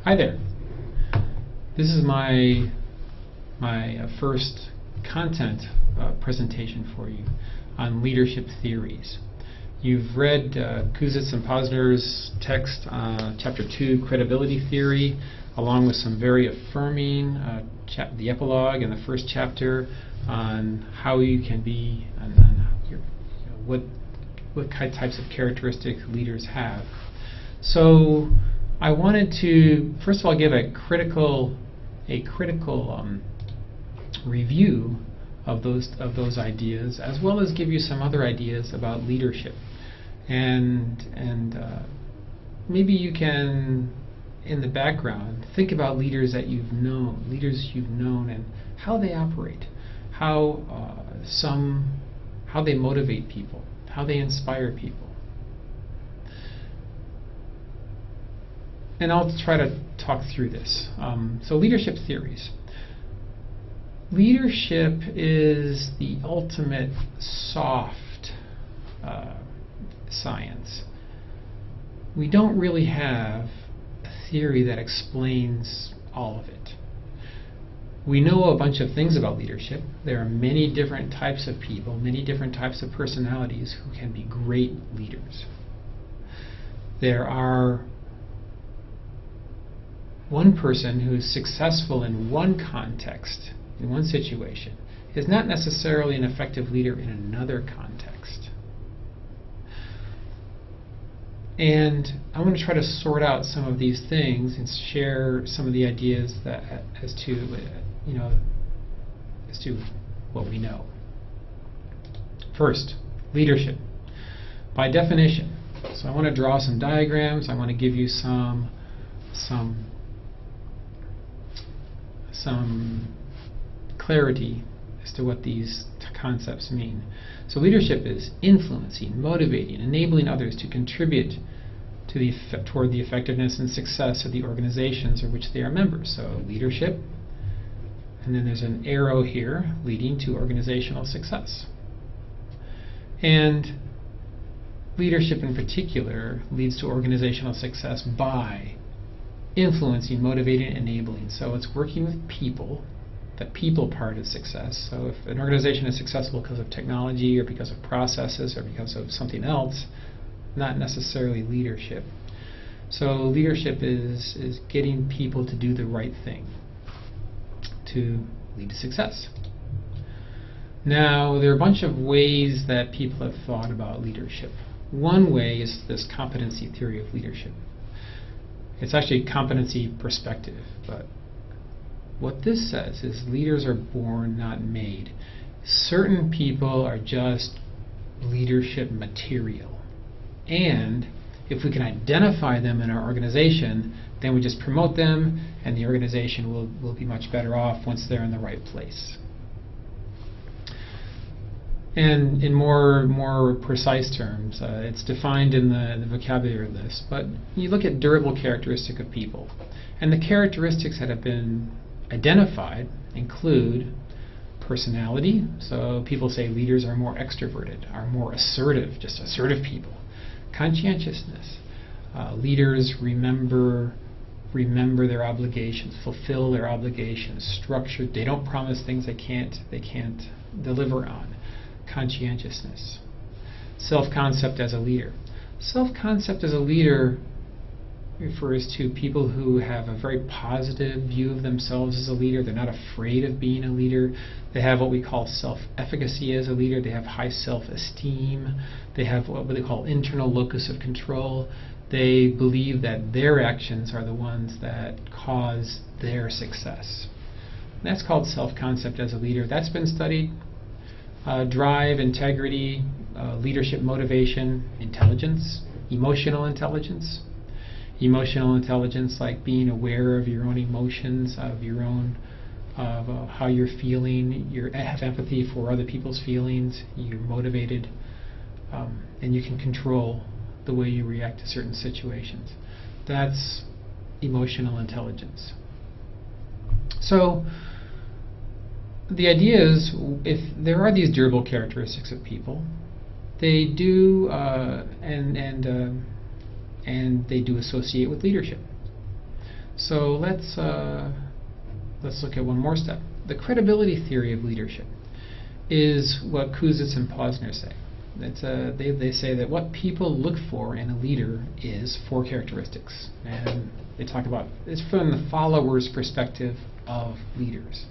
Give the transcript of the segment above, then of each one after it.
Hi there. This is my first content presentation for you on leadership theories. You've read Kouzes and Posner's text, Chapter 2, Credibility Theory, along with some very affirming, the epilogue in the first chapter on how you can be, what types of characteristics leaders have. So I wanted to first of all give a critical review of those ideas, as well as give you some other ideas about leadership, and maybe you can, in the background, think about leaders you've known, and how they operate, how they motivate people, how they inspire people. And I'll try to talk through this. So leadership theories. Leadership is the ultimate soft science. We don't really have a theory that explains all of it. We know a bunch of things about leadership. There are many different types of people, many different types of personalities who can be great leaders. There are one person who is successful in one context, in one situation, is not necessarily an effective leader in another context. And I want to try to sort out some of these things and share some of the ideas that as to what we know. First, leadership. By definition, so I want to draw some diagrams. I want to give you some clarity as to what these concepts mean. So leadership is influencing, motivating, enabling others to contribute toward the effectiveness and success of the organizations of which they are members. So leadership, and then there's an arrow here leading to organizational success. And leadership in particular leads to organizational success by influencing, motivating, enabling. So it's working with people. The people part is success. So if an organization is successful because of technology or because of processes or because of something else, not necessarily leadership. So leadership is getting people to do the right thing to lead to success. Now, there are a bunch of ways that people have thought about leadership. One way is this competency theory of leadership. It's actually a competency perspective, but what this says is leaders are born, not made. Certain people are just leadership material. And if we can identify them in our organization, then we just promote them, and the organization will be much better off once they're in the right place. And in more precise terms, it's defined in the vocabulary list, but you look at durable characteristics of people, and the characteristics that have been identified include personality. So people say leaders are more extroverted, are more assertive, just assertive people. Conscientiousness. Leaders remember their obligations, fulfill their obligations. Structured. They don't promise things they can't deliver on. Conscientiousness. Self-concept as a leader. Self-concept as a leader refers to people who have a very positive view of themselves as a leader. They're not afraid of being a leader. They have what we call self-efficacy as a leader. They have high self-esteem. They have what they call internal locus of control. They believe that their actions are the ones that cause their success. And that's called self-concept as a leader. That's been studied. Drive, integrity, leadership motivation, intelligence, emotional intelligence. Emotional intelligence, like being aware of your own emotions, of how you're feeling. You have empathy for other people's feelings. You're motivated, and you can control the way you react to certain situations. That's emotional intelligence. So the idea is, if there are these durable characteristics of people, they do and they do associate with leadership. So let's look at one more step. The credibility theory of leadership is what Kouzes and Posner say. They say that what people look for in a leader is 4 characteristics, and they talk about it's from the follower's perspective of leaders.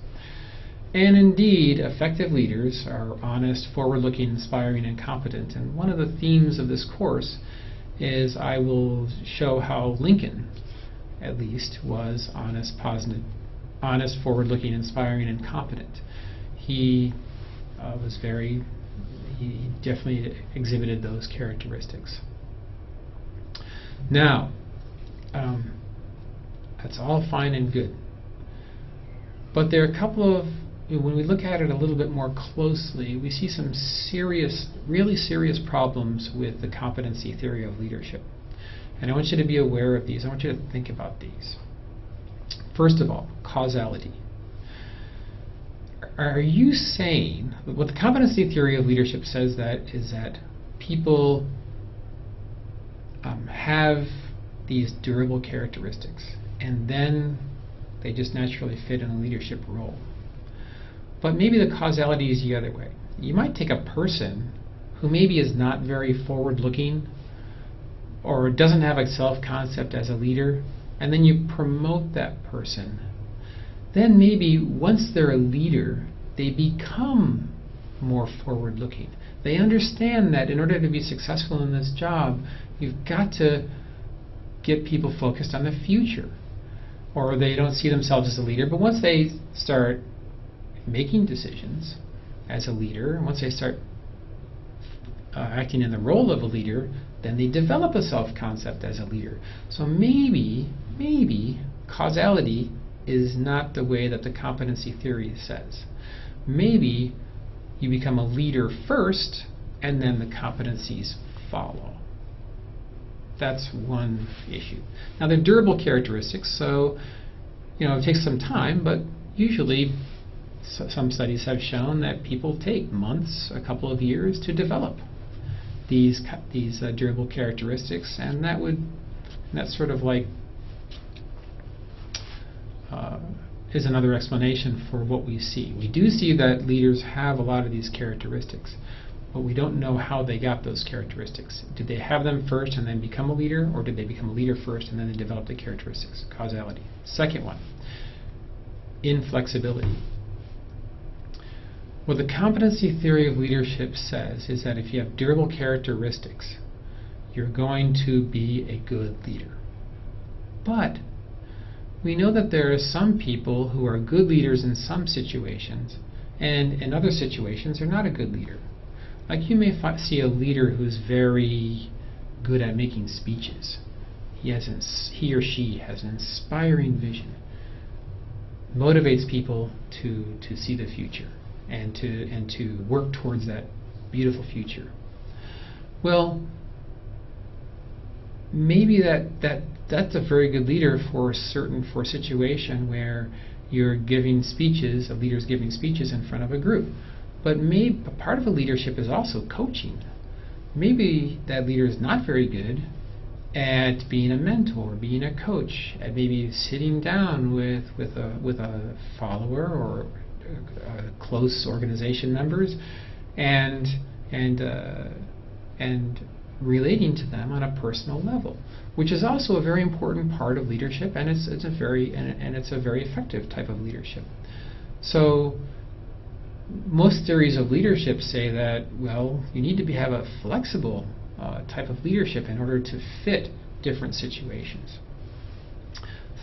And indeed, effective leaders are honest, forward-looking, inspiring, and competent. And one of the themes of this course is I will show how Lincoln, at least, was honest, positive, honest, forward-looking, inspiring, and competent. He he definitely exhibited those characteristics. Now, that's all fine and good. But there are a couple of, when we look at it a little bit more closely, we see some serious, really serious problems with the competency theory of leadership. And I want you to be aware of these. I want you to think about these. First of all, causality. Are you saying, what the competency theory of leadership says is that people have these durable characteristics, and then they just naturally fit in a leadership role. But maybe the causality is the other way. You might take a person who maybe is not very forward-looking or doesn't have a self-concept as a leader, and then you promote that person. Then maybe once they're a leader, they become more forward-looking. They understand that in order to be successful in this job, you've got to get people focused on the future. Or they don't see themselves as a leader, but once they start making decisions as a leader, and once they start acting in the role of a leader, then they develop a self-concept as a leader. So maybe causality is not the way that the competency theory says. Maybe you become a leader first, and then the competencies follow. That's one issue. Now, they're durable characteristics, so it takes some time, but usually some studies have shown that people take months, a couple of years to develop these durable characteristics, and that's sort of like is another explanation for what we see. We do see that leaders have a lot of these characteristics, but we don't know how they got those characteristics. Did they have them first and then become a leader, or did they become a leader first and then they develop the characteristics? Causality. Second one, inflexibility. What the competency theory of leadership says is that if you have durable characteristics, you're going to be a good leader. But we know that there are some people who are good leaders in some situations, and in other situations are not a good leader. Like you may see a leader who's very good at making speeches. He or she has an inspiring vision, motivates people to see the future and to work towards that beautiful future. Well, maybe that's a very good leader for a situation where you're giving speeches, a leader's giving speeches in front of a group. But maybe part of a leadership is also coaching. Maybe that leader is not very good at being a mentor, being a coach, at maybe sitting down with a follower or close organization members and relating to them on a personal level, which is also a very important part of leadership, and it's a very effective type of leadership. So most theories of leadership say that, well, you need to have a flexible type of leadership in order to fit different situations.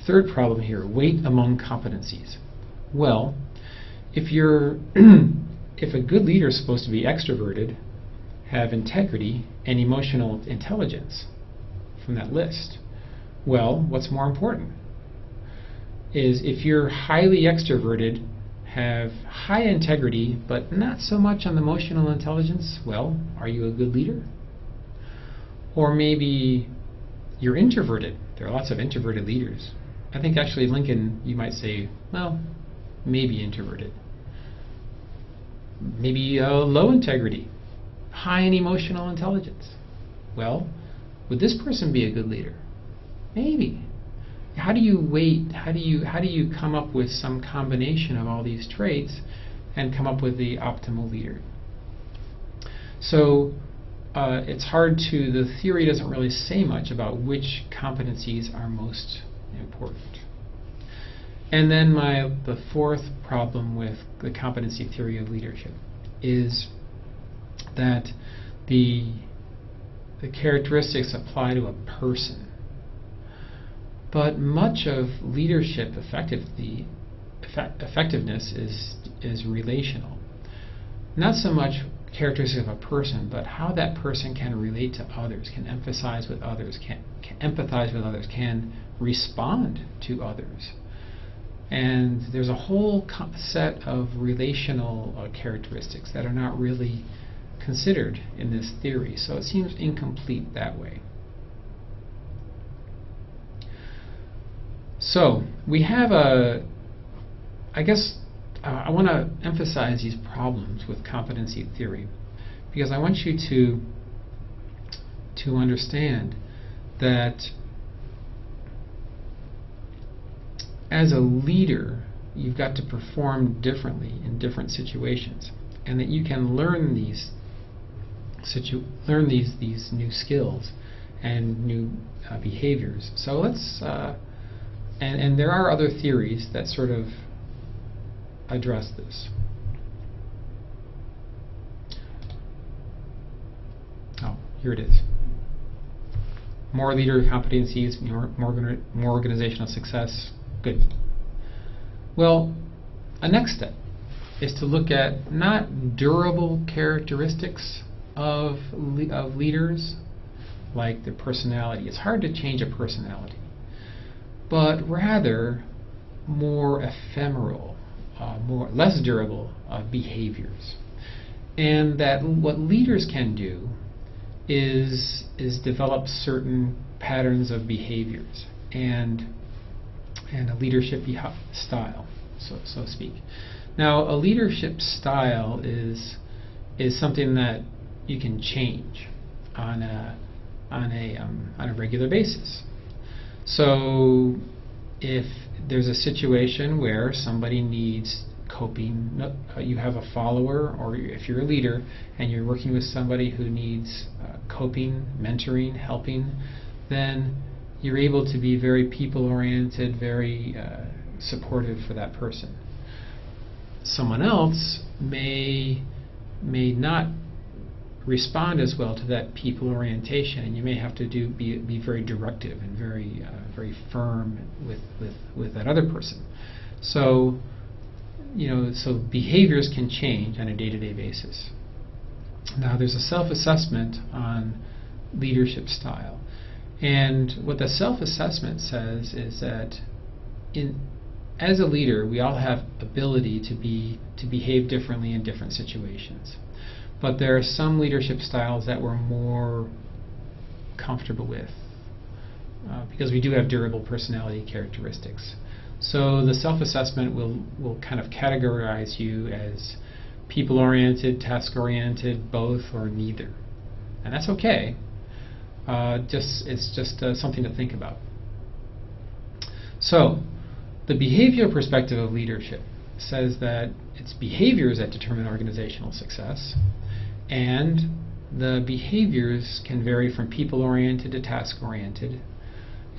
Third problem here, weight among competencies. Well, if a good leader is supposed to be extroverted, have integrity and emotional intelligence from that list, well, what's more important is if you're highly extroverted, have high integrity, but not so much on the emotional intelligence, well, are you a good leader? Or maybe you're introverted. There are lots of introverted leaders. I think actually Lincoln, you might say, well, maybe introverted. Maybe low integrity, high in emotional intelligence. Well, would this person be a good leader? Maybe. how do you weight, how do you come up with some combination of all these traits and come up with the optimal leader? So it's hard to, the theory doesn't really say much about which competencies are most important. And then the fourth problem with the competency theory of leadership is that the characteristics apply to a person. But much of leadership effectiveness is relational. Not so much characteristics of a person, but how that person can relate to others, can emphasize with others, can empathize with others, can respond to others. And there's a whole set of relational characteristics that are not really considered in this theory, so it seems incomplete that way. So we have I want to emphasize these problems with competency theory because I want you to understand that as a leader, you've got to perform differently in different situations, and that you can learn these new skills and new behaviors. So let's and there are other theories that sort of address this. Oh, here it is. More leader competencies, more organizational success. Good. Well, a next step is to look at not durable characteristics of leaders, like their personality. It's hard to change a personality, but rather more ephemeral, less durable behaviors. And that what leaders can do is develop certain patterns of behaviors and a leadership style, so to speak. Now, a leadership style is something that you can change on a regular basis. So, if there's a situation where somebody needs coping, you have a follower, or if you're a leader and you're working with somebody who needs coping, mentoring, helping, then you're able to be very people-oriented, very supportive for that person. Someone else may not respond as well to that people orientation, and you may have to be very directive and very firm with that other person. So so behaviors can change on a day-to-day basis. Now, there's a self-assessment on leadership style. And what the self-assessment says is that as a leader, we all have ability to behave differently in different situations. But there are some leadership styles that we're more comfortable with because we do have durable personality characteristics. So the self-assessment will kind of categorize you as people-oriented, task-oriented, both, or neither. And that's okay. It's just something to think about. So, the behavioral perspective of leadership says that it's behaviors that determine organizational success, and the behaviors can vary from people-oriented to task-oriented,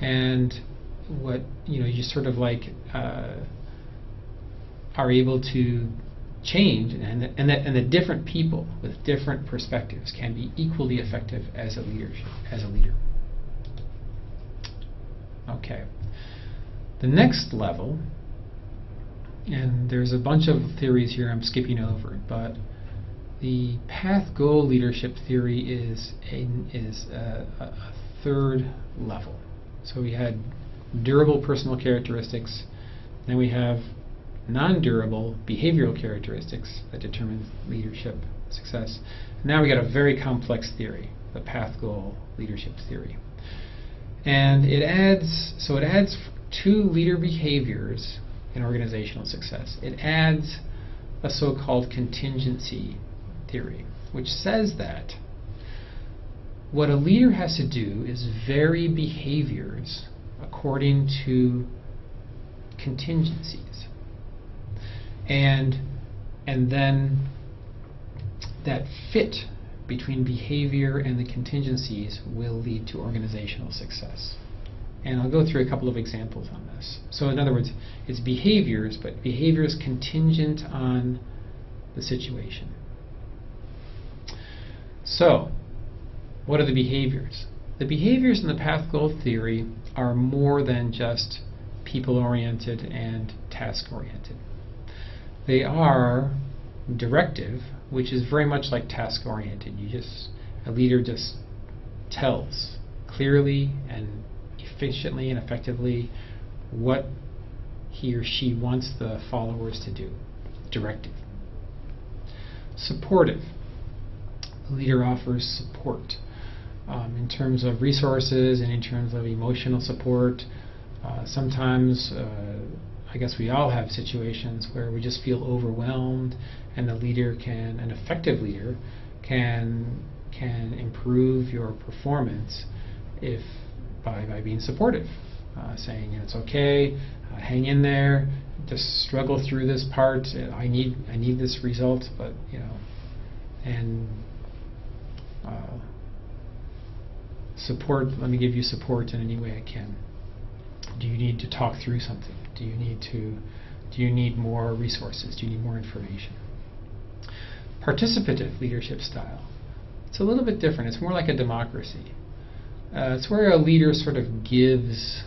and what you sort of like are able to change, and the different people with different perspectives can be equally effective as a leader. Okay. The next level, and there's a bunch of theories here I'm skipping over, but the path goal leadership theory is a third level. So we had durable personal characteristics, then we have non-durable behavioral characteristics that determine leadership success. Now we got a very complex theory, the path goal leadership theory. And it adds two leader behaviors in organizational success. It adds a so-called contingency theory, which says that what a leader has to do is vary behaviors according to contingencies. And then that fit between behavior and the contingencies will lead to organizational success. And I'll go through a couple of examples on this. So in other words, it's behaviors, but behaviors contingent on the situation. So, what are the behaviors? The behaviors in the path goal theory are more than just people-oriented and task-oriented. They are directive, which is very much like task-oriented. A leader just tells clearly and efficiently and effectively what he or she wants the followers to do. Directive. Supportive. The leader offers support in terms of resources and in terms of emotional support. Sometimes I guess we all have situations where we just feel overwhelmed, and the leader an effective leader can improve your performance by being supportive, saying it's okay, hang in there, just struggle through this part. I need this result, but and support. Let me give you support in any way I can. Do you need to talk through something? Do you need more resources? Do you need more information? Participative leadership style. It's a little bit different. It's more like a democracy. It's where a leader sort of gives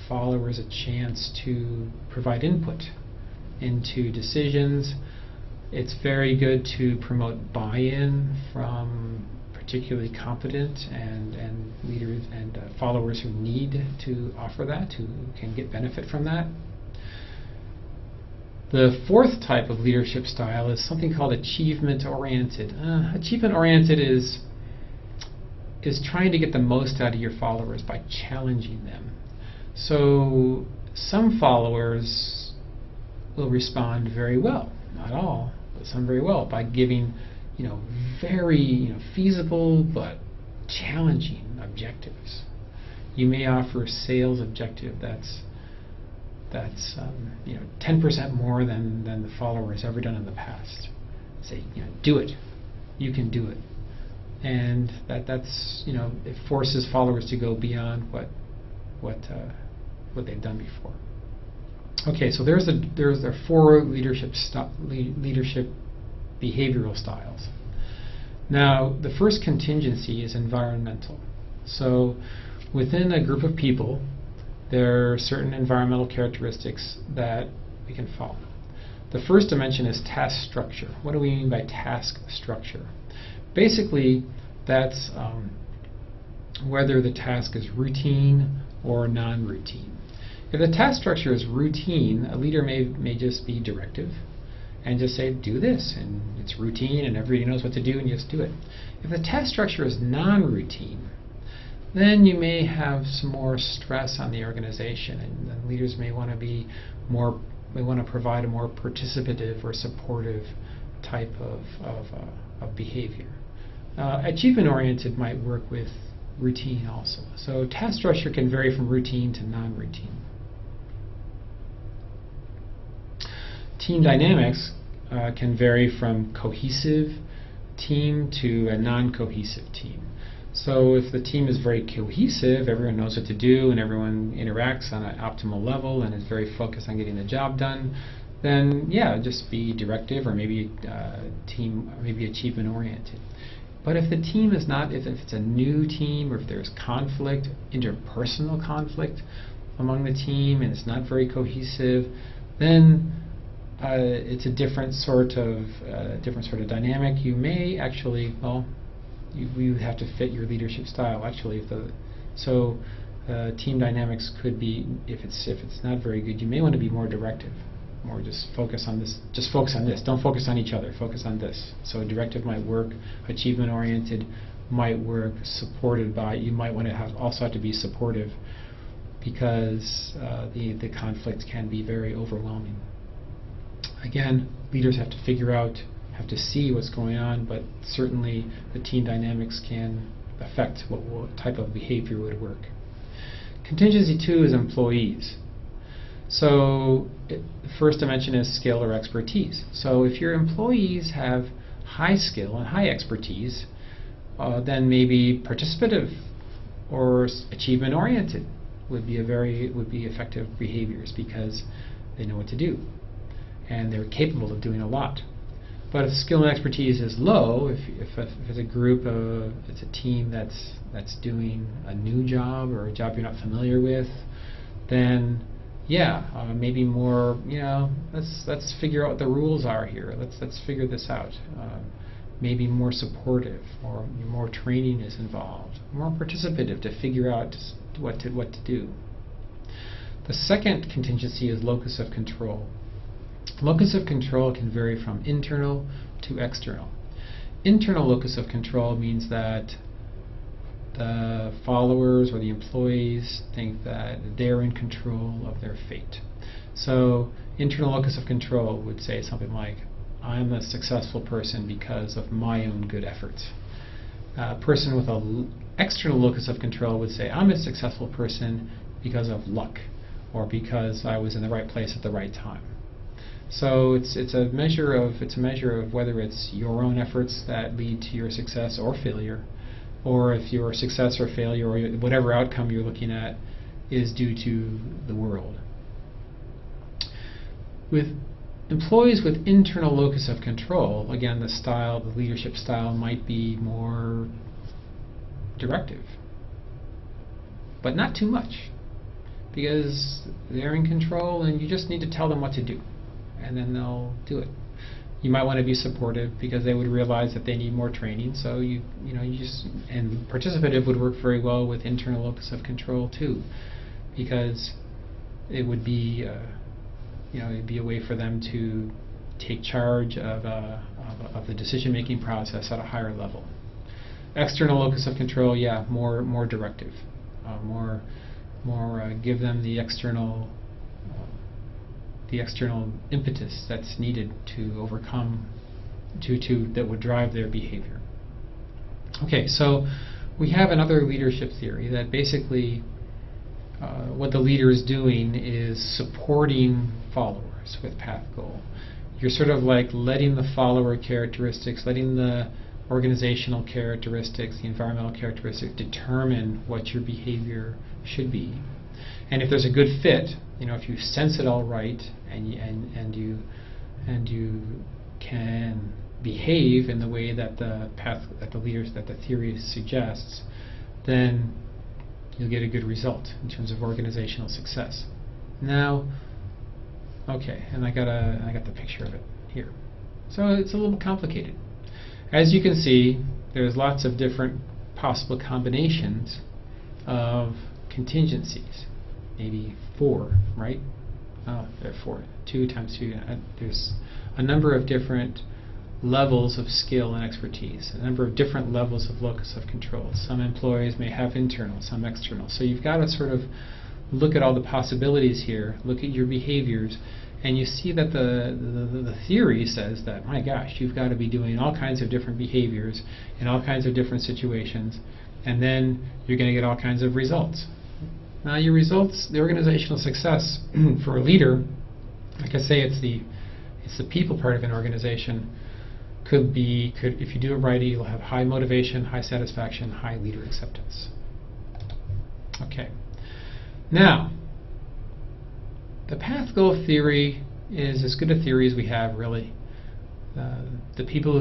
followers a chance to provide input into decisions. It's very good to promote buy-in from particularly competent and leaders and followers who need to offer that, who can get benefit from that. The fourth type of leadership style is something called achievement-oriented. Achievement-oriented is trying to get the most out of your followers by challenging them. So some followers will respond very well, not all, but some very well, by giving very feasible but challenging objectives. You may offer a sales objective that's 10% more than the follower has ever done in the past. Say, do it. You can do it. And that's it forces followers to go beyond what they've done before. Okay, so there's the four leadership behavioral styles. Now, the first contingency is environmental. So within a group of people, there are certain environmental characteristics that we can follow. The first dimension is task structure. What do we mean by task structure? Basically, that's whether the task is routine or non-routine. If the task structure is routine, a leader may just be directive and just say, do this, and it's routine and everybody knows what to do and you just do it. If the task structure is non-routine, then you may have some more stress on the organization, and then leaders may want to provide a more participative or supportive type of behavior. Achievement-oriented might work with routine also. So task structure can vary from routine to non-routine. Team dynamics can vary from cohesive team to a non-cohesive team. So if the team is very cohesive, everyone knows what to do and everyone interacts on an optimal level and is very focused on getting the job done, then yeah, just be directive or maybe achievement oriented. But if the team is not, if it's a new team or if there's conflict, interpersonal conflict among the team and it's not very cohesive, then it's a different sort of dynamic. You may actually, you have to fit your leadership style actually. Team dynamics could be, if it's not very good, you may want to be more directive, more just focus on this. Just focus on this. Don't focus on each other. Focus on this. So directive might work. Achievement oriented might work. Supported by, you might want to also have to be supportive because the conflict can be very overwhelming. Again, leaders have to figure out, have to see what's going on, but certainly the team dynamics can affect what type of behavior would work. Contingency 2 is employees. So the first dimension is skill or expertise. So if your employees have high skill and high expertise, then maybe participative or achievement oriented would be effective behaviors, because they know what to do and they're capable of doing a lot. But if skill and expertise is low, if it's a group of, it's a team that's doing a new job or a job you're not familiar with, then yeah, maybe more, let's figure out what the rules are here. Let's figure this out. Maybe more supportive, or more training is involved, more participative to figure out what to do. The second contingency is locus of control. Locus of control can vary from internal to external. Internal locus of control means that the followers or the employees think that they're in control of their fate. So internal locus of control would say something like, I'm a successful person because of my own good efforts. A person with an external locus of control would say, I'm a successful person because of luck, or because I was in the right place at the right time. So it's a measure of whether it's your own efforts that lead to your success or failure, or if your success or failure or whatever outcome you're looking at is due to the world. With employees with internal locus of control, again, the leadership style might be more directive, but not too much, because they're in control and you just need to tell them what to do, and then they'll do it. You might want to be supportive because they would realize that they need more training, so and participative would work very well with internal locus of control too, because it would be it'd be a way for them to take charge of the decision-making process at a higher level. External locus of control, yeah, more directive, more give them the external impetus that's needed to overcome, that would drive their behavior. Okay, so we have another leadership theory that basically what the leader is doing is supporting followers with path goal. You're sort of like letting the follower characteristics, letting the organizational characteristics, the environmental characteristics determine what your behavior should be. And if there's a good fit, if you sense it all right, and you can behave in the way that the theory suggests, then you'll get a good result in terms of organizational success. Now, okay, and I got the picture of it here. So it's a little complicated. As you can see, there's lots of different possible combinations of contingencies. Maybe 4, right? Oh, there are 4. 2 times 2. There's a number of different levels of skill and expertise, a number of different levels of locus of control. Some employees may have internal, some external. So you've got to sort of look at all the possibilities here, look at your behaviors, and you see that the theory says that, my gosh, you've got to be doing all kinds of different behaviors in all kinds of different situations, and then you're going to get all kinds of results. Now your results, the organizational success for a leader, like I say, it's the people part of an organization. Could if you do it right, you'll have high motivation, high satisfaction, high leader acceptance. Okay. Now, the path goal theory is as good a theory as we have, really. The people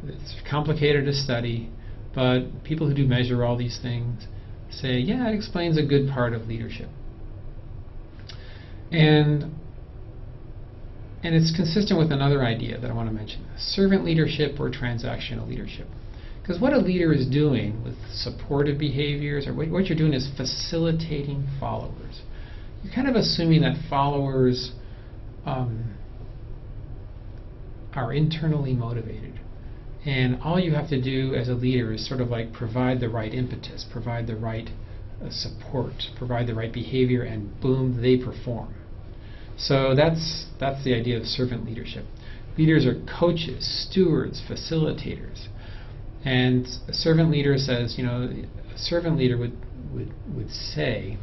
it's complicated to study, but people who do measure all these things say, yeah, it explains a good part of leadership. And it's consistent with another idea that I want to mention, servant leadership or transactional leadership. Because what a leader is doing with supportive behaviors, or what you're doing is facilitating followers. You're kind of assuming that followers are internally motivated. And all you have to do as a leader is sort of like provide the right impetus, provide the right support, provide the right behavior, and boom, they perform. So that's the idea of servant leadership. Leaders are coaches, stewards, facilitators. And a servant leader says, a servant leader would say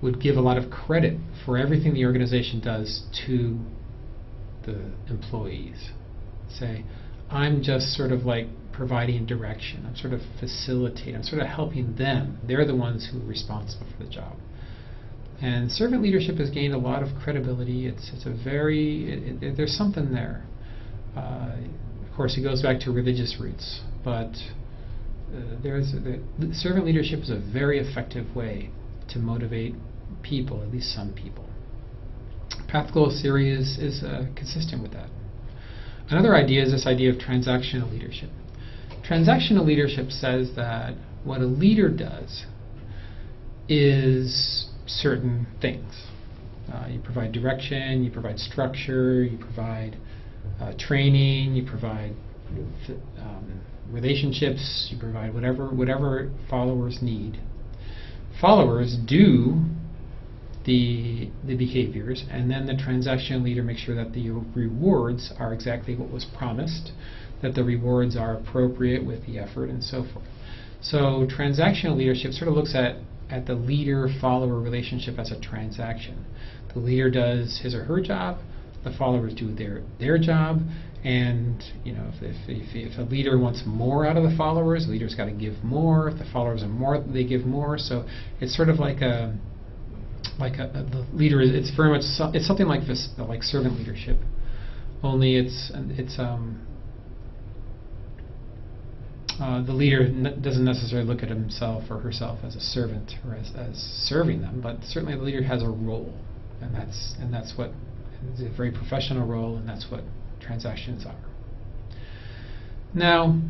would give a lot of credit for everything the organization does to the employees. Say, I'm just sort of like providing direction, I'm sort of facilitating, I'm sort of helping them. They're the ones who are responsible for the job. And servant leadership has gained a lot of credibility. It's a very, there's something there. Of course, it goes back to religious roots, but servant leadership is a very effective way to motivate people, at least some people. Path goal theory is consistent with that. Another idea is this idea of transactional leadership. Transactional leadership says that what a leader does is certain things. You provide direction, you provide structure, you provide training, you provide relationships, you provide whatever followers need. Followers do the behaviors, and then the transactional leader makes sure that the rewards are exactly what was promised, that the rewards are appropriate with the effort, and so forth. So transactional leadership sort of looks at the leader-follower relationship as a transaction. The leader does his or her job, the followers do their job, and if a leader wants more out of the followers, the leader's got to give more. If the followers are more, they give more. So it's sort of like the leader. It's very much it's something like this, like servant leadership, only the leader doesn't necessarily look at himself or herself as a servant or as serving them, but certainly the leader has a role, and that's what it's a very professional role, and that's what transactions are. Now,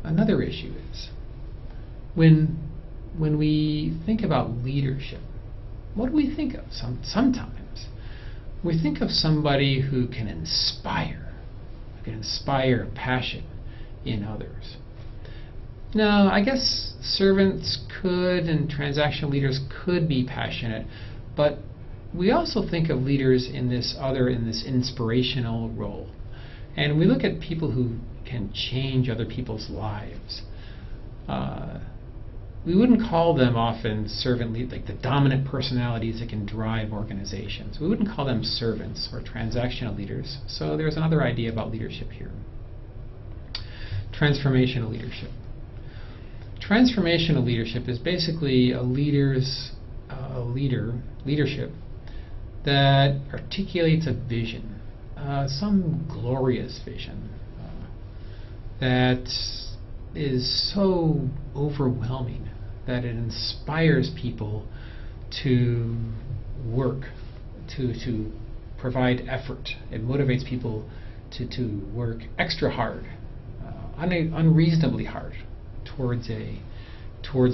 another issue is when we think about leadership, what do we think of? Sometimes we think of somebody who can inspire passion in others. Now, I guess servants could and transactional leaders could be passionate, but we also think of leaders in this inspirational role. And we look at people who can change other people's lives. We wouldn't call them often servant lead, like the dominant personalities that can drive organizations. We wouldn't call them servants or transactional leaders. So there's another idea about leadership here. Transformational leadership. Transformational leadership is basically a leadership that articulates a vision, some glorious vision that is so overwhelming that it inspires people to work, to provide effort. It motivates people to work extra hard, unreasonably hard, towards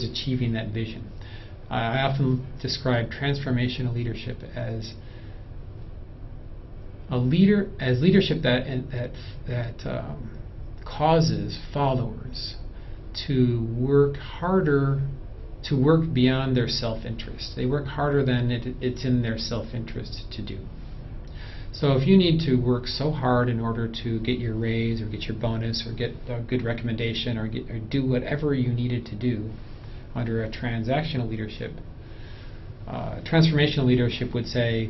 achieving that vision. I often describe transformational leadership as leadership that causes followers to work harder, to work beyond their self-interest. They work harder than it's in their self-interest to do. So if you need to work so hard in order to get your raise or get your bonus or get a good recommendation or do whatever you needed to do under a transactional leadership, transformational leadership would say,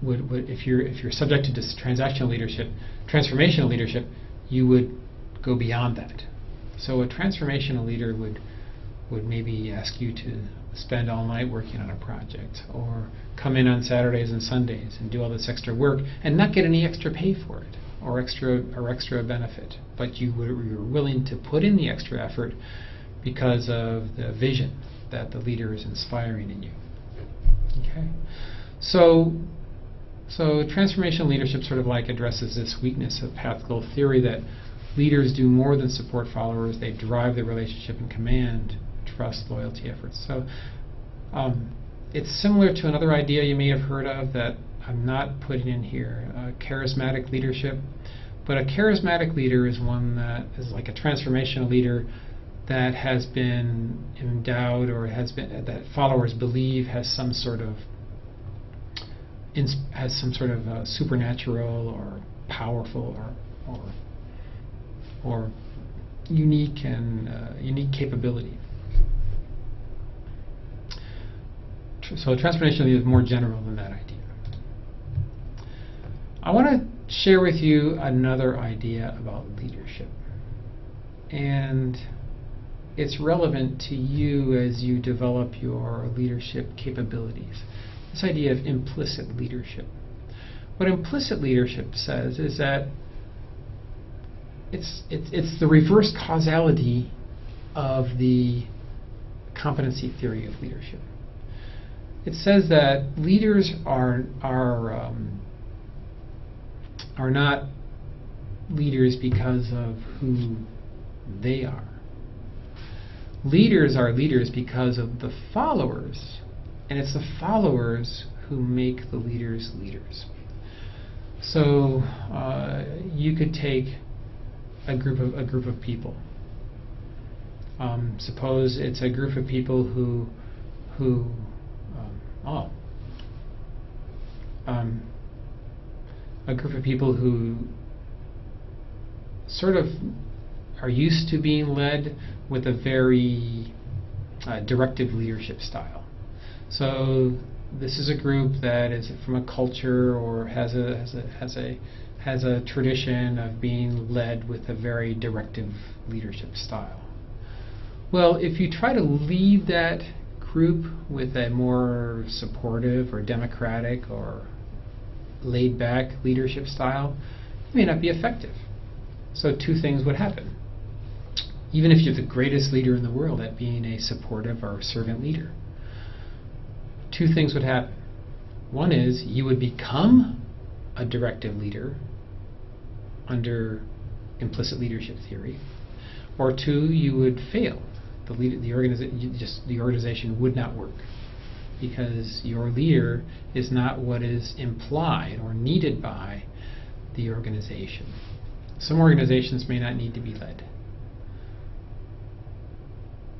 if you're subject to this transactional leadership, transformational leadership, you would go beyond that. So a transformational leader would maybe ask you to spend all night working on a project, or come in on Saturdays and Sundays and do all this extra work and not get any extra pay for it or extra benefit, but you're willing to put in the extra effort because of the vision that the leader is inspiring in you. Okay, so transformational leadership sort of like addresses this weakness of path goal theory, that leaders do more than support followers. They drive the relationship and command trust, loyalty, efforts. So it's similar to another idea you may have heard of that I'm not putting in here, charismatic leadership. But a charismatic leader is one that is like a transformational leader that has been endowed, or that followers believe has some sort of supernatural or powerful or unique and unique capability. So transformation is more general than that idea. I want to share with you another idea about leadership, and it's relevant to you as you develop your leadership capabilities. This idea of implicit leadership. What implicit leadership says is that it's the reverse causality of the competency theory of leadership. It says that leaders are not leaders because of who they are. Leaders are leaders because of the followers, and it's the followers who make the leaders leaders. So you could take a group of people. Suppose it's a group of people who a group of people who sort of are used to being led with a very directive leadership style. So this is a group that is from a culture or has a tradition of being led with a very directive leadership style. Well, if you try to lead that group with a more supportive or democratic or laid-back leadership style, it may not be effective. So two things would happen. Even if you're the greatest leader in the world at being a supportive or servant leader, two things would happen. One is you would become a directive leader under implicit leadership theory, or two, you would fail. The organization would not work because your leader is not what is implied or needed by the organization. Some organizations may not need to be led.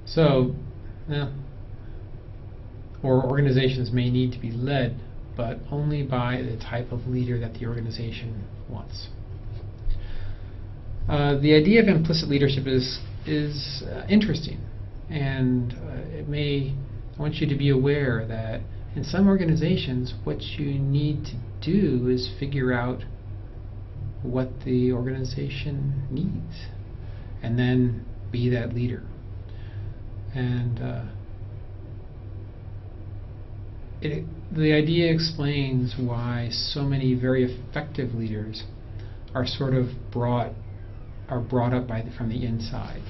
So, or organizations may need to be led, but only by the type of leader that the organization wants. The idea of implicit leadership is interesting, and I want you to be aware that in some organizations what you need to do is figure out what the organization needs and then be that leader. And the idea explains why so many very effective leaders are sort of brought up from the inside.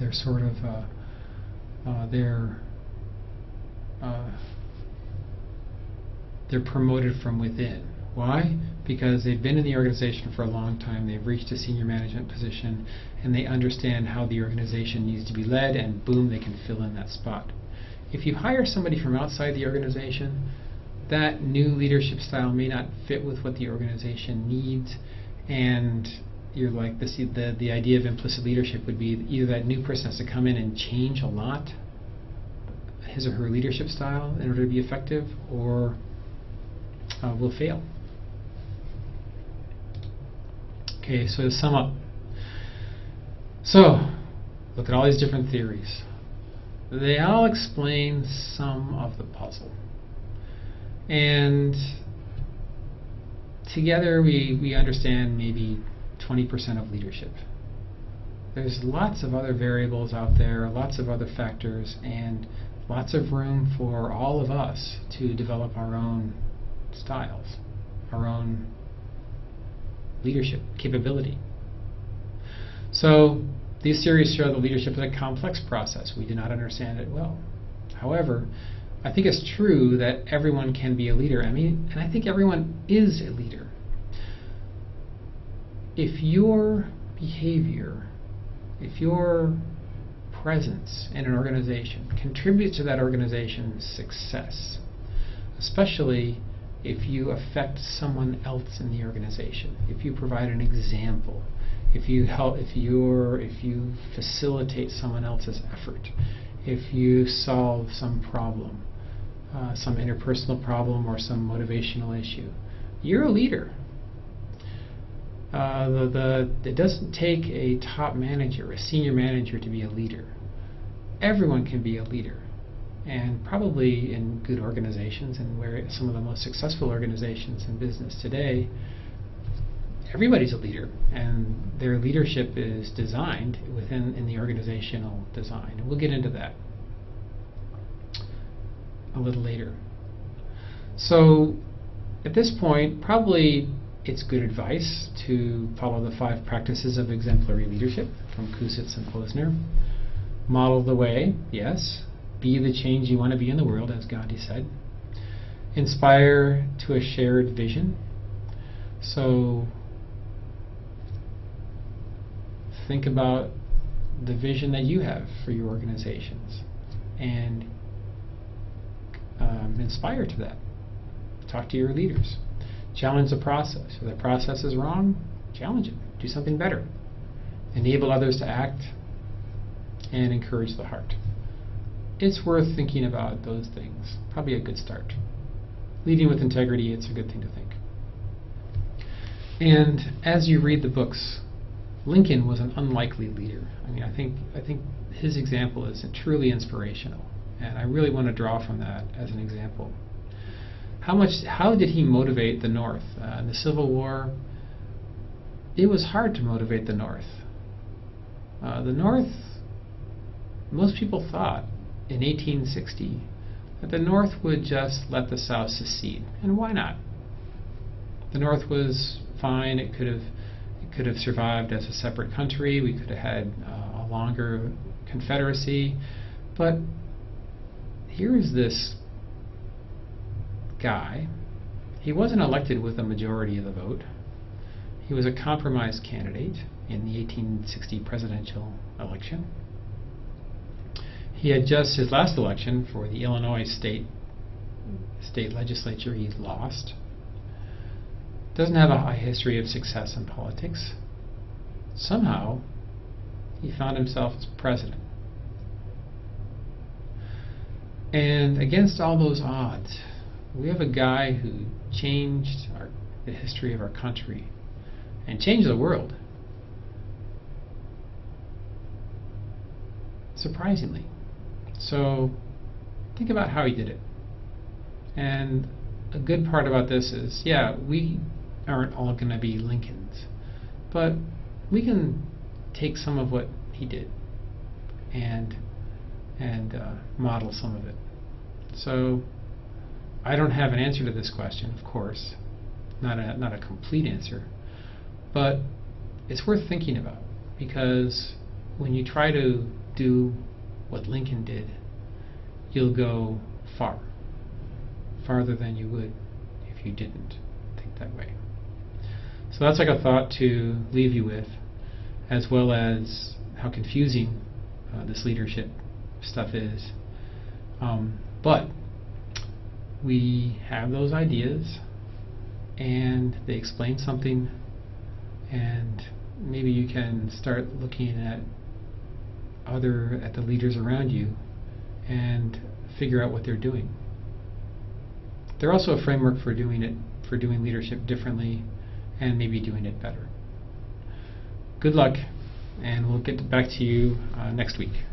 They're sort of they're promoted from within. Why? Because they've been in the organization for a long time, they've reached a senior management position, and they understand how the organization needs to be led, and boom, they can fill in that spot. If you hire somebody from outside the organization, that new leadership style may not fit with what the organization needs, and you're like this. The idea of implicit leadership would be either that new person has to come in and change a lot his or her leadership style in order to be effective, or will fail. Okay, so to sum up, so look at all these different theories. They all explain some of the puzzle, and together we understand maybe 20% of leadership. There's lots of other variables out there, lots of other factors, and lots of room for all of us to develop our own styles, our own leadership capability. So these theories show that leadership is a complex process. We do not understand it well. However, I think it's true that everyone can be a leader. And I think everyone is a leader. If your behavior, if your presence in an organization contributes to that organization's success, especially if you affect someone else in the organization, if you provide an example, if you facilitate someone else's effort, if you solve some problem, some interpersonal problem or some motivational issue, you're a leader. It doesn't take a top manager, a senior manager, to be a leader. Everyone can be a leader, and probably in good organizations, and where some of the most successful organizations in business today, everybody's a leader, and their leadership is designed in the organizational design. And we'll get into that a little later. So at this point, probably it's good advice to follow the 5 practices of exemplary leadership from Kouzes and Posner. Model the way, yes. Be the change you want to be in the world, as Gandhi said. Inspire to a shared vision. So think about the vision that you have for your organizations and inspire to that. Talk to your leaders. Challenge the process. If the process is wrong, challenge it. Do something better. Enable others to act and encourage the heart. It's worth thinking about those things. Probably a good start. Leading with integrity, it's a good thing to think. And as you read the books, Lincoln was an unlikely leader. I mean, I think his example is truly inspirational, and I really want to draw from that as an example. How did he motivate the North? In the Civil War, it was hard to motivate the North. The North, most people thought in 1860 that the North would just let the South secede, and why not? The North was fine. It could have survived as a separate country. We could have had a longer Confederacy, but here is this guy. He wasn't elected with a majority of the vote. He was a compromise candidate in the 1860 presidential election. He had just his last election for the Illinois state legislature. He's lost. Doesn't have a high history of success in politics. Somehow, he found himself as president. And against all those odds, we have a guy who changed the history of our country and changed the world. Surprisingly. So think about how he did it. And a good part about this is, yeah, we aren't all going to be Lincolns, but we can take some of what he did and model some of it. So I don't have an answer to this question, of course, not a complete answer, but it's worth thinking about, because when you try to do what Lincoln did, you'll go farther than you would if you didn't think that way. So that's like a thought to leave you with, as well as how confusing this leadership stuff is. But we have those ideas, and they explain something, and maybe you can start looking at the leaders around you and figure out what they're doing. They're also a framework for doing leadership differently and maybe doing it better. Good luck, and we'll get back to you next week.